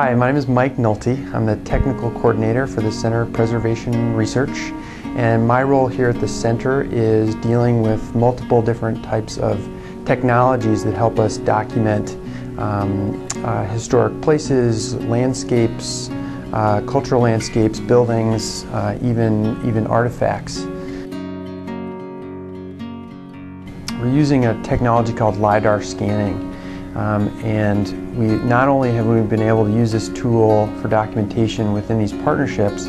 Hi, my name is Mike Nolte. I'm the Technical Coordinator for the Center of Preservation Research, and my role here at the Center is dealing with multiple different types of technologies that help us document historic places, landscapes, cultural landscapes, buildings, even artifacts. We're using a technology called LiDAR scanning. And not only have we been able to use this tool for documentation within these partnerships,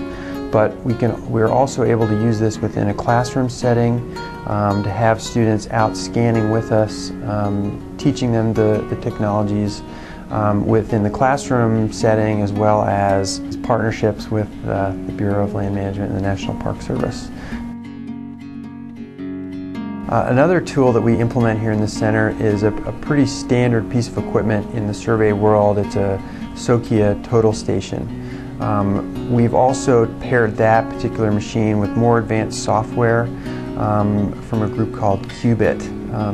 but we're also able to use this within a classroom setting to have students out scanning with us, teaching them the technologies within the classroom setting, as well as partnerships with the Bureau of Land Management and the National Park Service. Another tool that we implement here in the center is a pretty standard piece of equipment in the survey world. It's a Sokia total station. We've also paired that particular machine with more advanced software from a group called Qubit.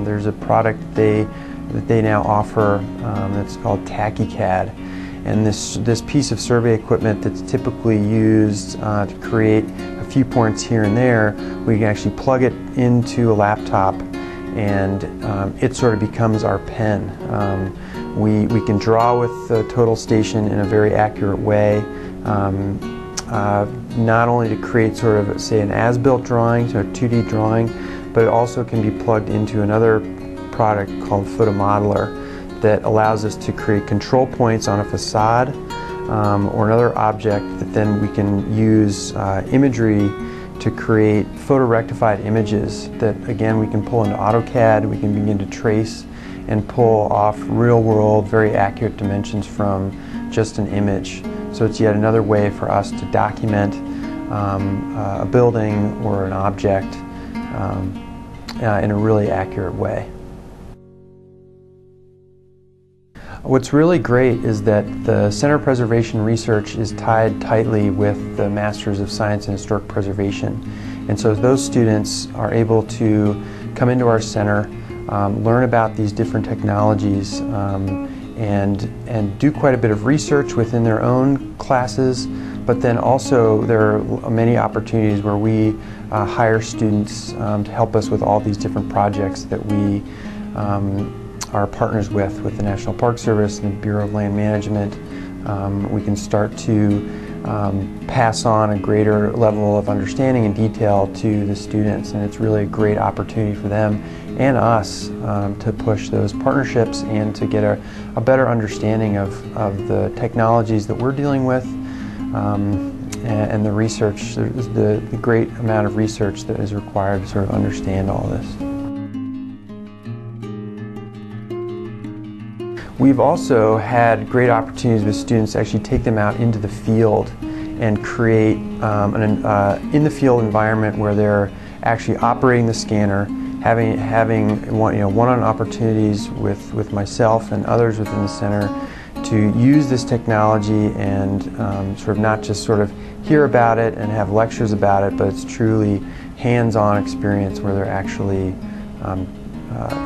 There's a product that they now offer that's called TachyCAD. And this piece of survey equipment that's typically used to create a few points here and there, we can actually plug it into a laptop and it sort of becomes our pen. We can draw with the total station in a very accurate way, not only to create sort of, say, an as-built drawing, so a 2D drawing, but it also can be plugged into another product called Photomodeler that allows us to create control points on a facade or another object that then we can use imagery to create photorectified images that, again, we can pull into AutoCAD. We can begin to trace and pull off real-world, very accurate dimensions from just an image. So it's yet another way for us to document a building or an object in a really accurate way. What's really great is that the Center of Preservation Research is tied tightly with the Masters of Science in Historic Preservation. And so those students are able to come into our center, learn about these different technologies, and do quite a bit of research within their own classes, but then also there are many opportunities where we hire students to help us with all these different projects that we are partners with the National Park Service and the Bureau of Land Management. We can start to pass on a greater level of understanding and detail to the students, and it's really a great opportunity for them and us to push those partnerships and to get a better understanding of the technologies that we're dealing with and the research, the great amount of research that is required to sort of understand all this. We've also had great opportunities with students to actually take them out into the field and create an in-the-field environment where they're actually operating the scanner, having one-on-one opportunities with myself and others within the center to use this technology and sort of not just sort of hear about it and have lectures about it, but it's truly hands-on experience where they're actually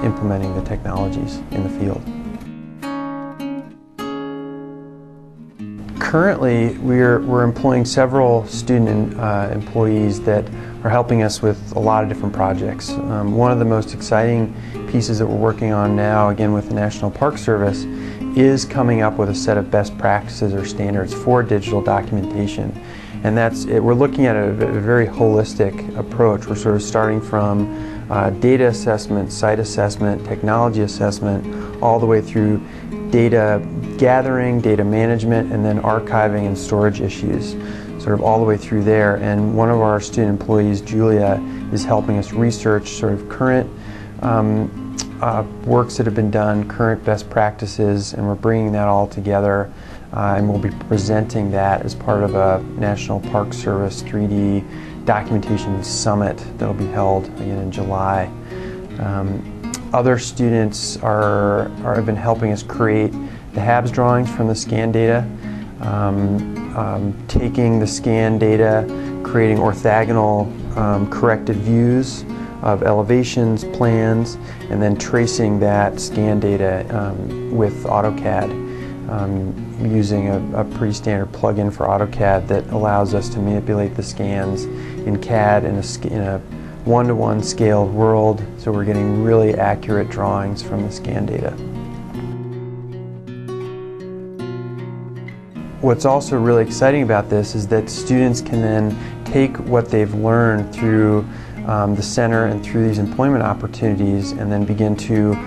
implementing the technologies in the field. Currently, we're employing several student employees that are helping us with a lot of different projects. One of the most exciting pieces that we're working on now, again with the National Park Service, is coming up with a set of best practices or standards for digital documentation. And we're looking at a very holistic approach. We're sort of starting from data assessment, site assessment, technology assessment, all the way through data gathering, data management, and then archiving and storage issues, sort of all the way through there. And one of our student employees, Julia, is helping us research sort of current works that have been done, current best practices, and we're bringing that all together, and we'll be presenting that as part of a National Park Service 3D Documentation Summit that will be held again in July. Other students have been helping us create the HABS drawings from the scan data, taking the scan data, creating orthogonal corrected views of elevations, plans, and then tracing that scan data with AutoCAD. using a pretty standard plugin for AutoCAD that allows us to manipulate the scans in CAD in a one-to-one scaled world, so we're getting really accurate drawings from the scan data. What's also really exciting about this is that students can then take what they've learned through the center and through these employment opportunities and then begin to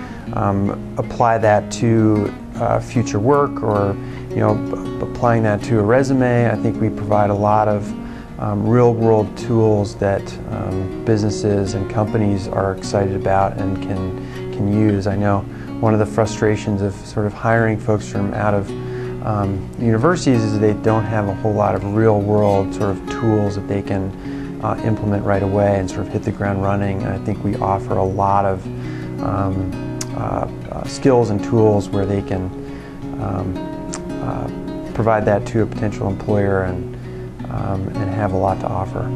apply that to future work, or applying that to a resume. I think we provide a lot of real-world tools that businesses and companies are excited about and can use. I know one of the frustrations of sort of hiring folks from out of universities is they don't have a whole lot of real-world sort of tools that they can implement right away and sort of hit the ground running. And I think we offer a lot of skills and tools where they can provide that to a potential employer and have a lot to offer.